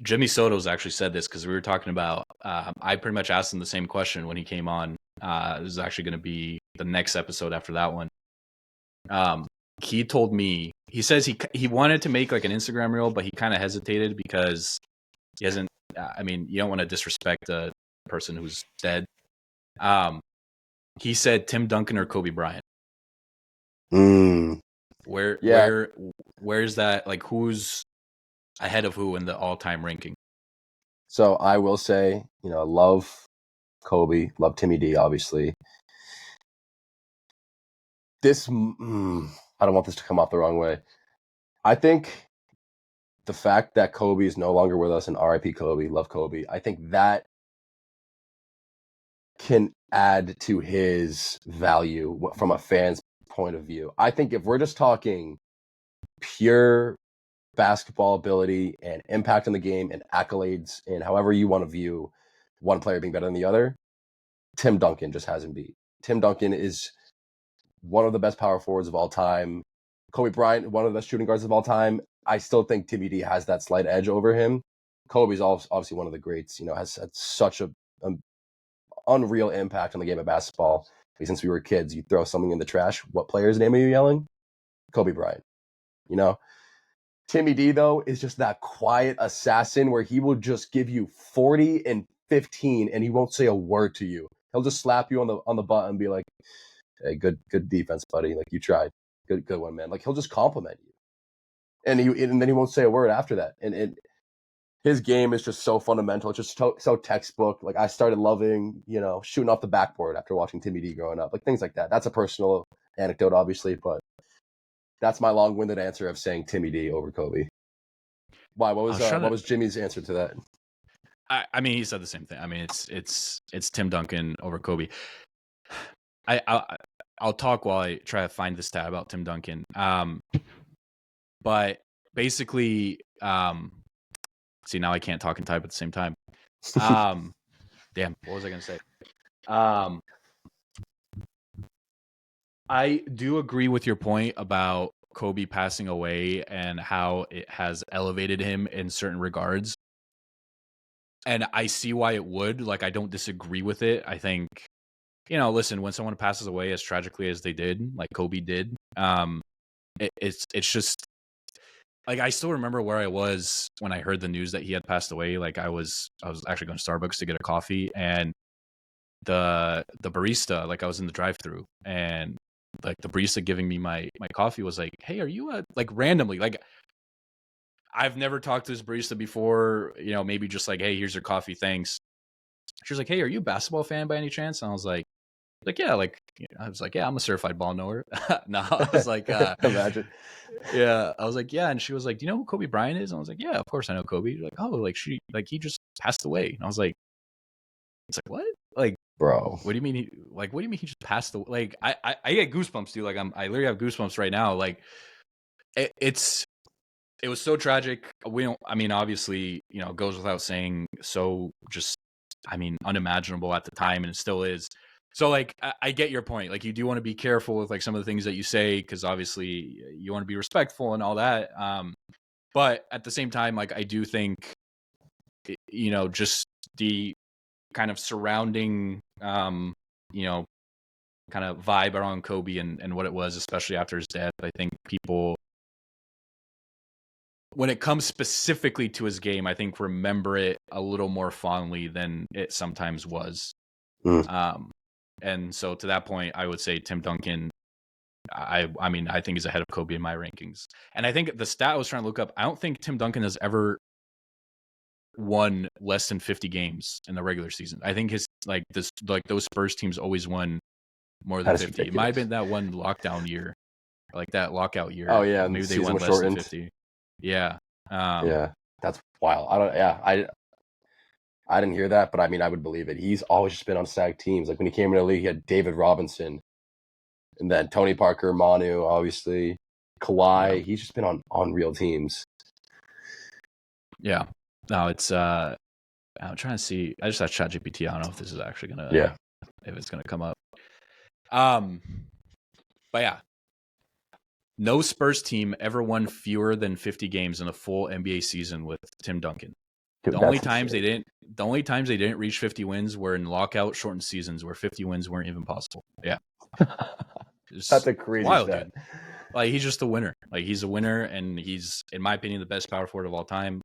Jimmy Soto's actually said this because we were talking about. I pretty much asked him the same question when he came on. This is actually going to be the next episode after that one. He told me, he says he wanted to make like an Instagram reel, but he kind of hesitated because he hasn't. I mean, you don't want to disrespect a person who's dead. He said Tim Duncan or Kobe Bryant. Yeah. Where's that? Like, who's ahead of who in the all-time ranking? So I will say, love Kobe, love Timmy D, obviously. I don't want this to come off the wrong way. I think the fact that Kobe is no longer with us, and RIP Kobe, love Kobe, I think that can add to his value from a fan's point of view. I think if we're just talking pure basketball ability and impact on the game and accolades and however you want to view one player being better than the other, Tim Duncan just hasn't beat. Tim Duncan is one of the best power forwards of all time. Kobe Bryant, one of the best shooting guards of all time. I still think Timmy D has that slight edge over him. Kobe's obviously one of the greats, has had such a unreal impact on the game of basketball. Since we were kids, you throw something in the trash, what player's name are you yelling? Kobe Bryant. Timmy D, though, is just that quiet assassin where he will just give you 40 and 15 and he won't say a word to you. He'll just slap you on the butt and be like, hey, good defense, buddy. Like, you tried. Good one, man. Like, he'll just compliment you. And then he won't say a word after that. And his game is just so fundamental. It's just so textbook. Like, I started loving, shooting off the backboard after watching Timmy D growing up. Like, things like that. That's a personal anecdote, obviously, but that's my long-winded answer of saying Timmy D over Kobe. Why? What was Jimmy's answer to that? I mean, he said the same thing. I mean, it's Tim Duncan over Kobe. I'll talk while I try to find this stat about Tim Duncan. But basically, see, now I can't talk and type at the same time. Damn, what was I gonna say? I do agree with your point about Kobe passing away and how it has elevated him in certain regards. And I see why it would. Like, I don't disagree with it. I think, listen, when someone passes away as tragically as they did, like Kobe did, it's just like, I still remember where I was when I heard the news that he had passed away. Like, I was actually going to Starbucks to get a coffee, and the barista, like, I was in the drive-thru, and like the barista giving me my coffee was like, hey, are you like, randomly, like, I've never talked to this barista before, maybe just like, hey, here's your coffee, thanks. She was like, hey, are you a basketball fan by any chance? And I was like, yeah, like, I was like, yeah, I'm a certified ball knower. No, I was like, imagine. Yeah, I was like, yeah, and she was like, do you know who Kobe Bryant is? And I was like, yeah, of course I know Kobe. Like, oh, like, he just passed away. And I was like, it's like, what? Like, bro, what do you mean? What do you mean he just passed away? Like, I get goosebumps, dude. Like, I literally have goosebumps right now. Like, it was so tragic. I mean, obviously, it goes without saying, so just, I mean, unimaginable at the time, and it still is. So, like, I get your point. Like, you do want to be careful with, like, some of the things that you say, because obviously you want to be respectful and all that. But at the same time, like, I do think, just the kind of surrounding, kind of vibe around Kobe and what it was, especially after his death. I think people, when it comes specifically to his game, I think remember it a little more fondly than it sometimes was. And so to that point, I would say Tim Duncan, I mean, I think he's ahead of Kobe in my rankings. And I think the stat I was trying to look up, I don't think Tim Duncan has ever won less than 50 games in the regular season. I think those Spurs teams always won more than 50. Ridiculous. It might have been that one lockdown year, like that lockout year. Oh yeah, maybe they won less than 50. Yeah. Yeah, that's wild. I didn't hear that, but I mean, I would believe it. He's always just been on SAG teams. Like, when he came into the league, he had David Robinson, and then Tony Parker, Manu, obviously, Kawhi. Yeah. He's just been on real teams. Yeah. No, it's I'm trying to see. I just had ChatGPT. I don't know if this is actually gonna if it's gonna come up. But yeah. No Spurs team ever won fewer than 50 games in a full NBA season with Tim Duncan. The only times they didn't reach 50 wins were in lockout shortened seasons where 50 wins weren't even possible. Yeah. That's a crazy wild, stat. dude. Like, he's just a winner. Like, he's a winner, and he's, in my opinion, the best power forward of all time.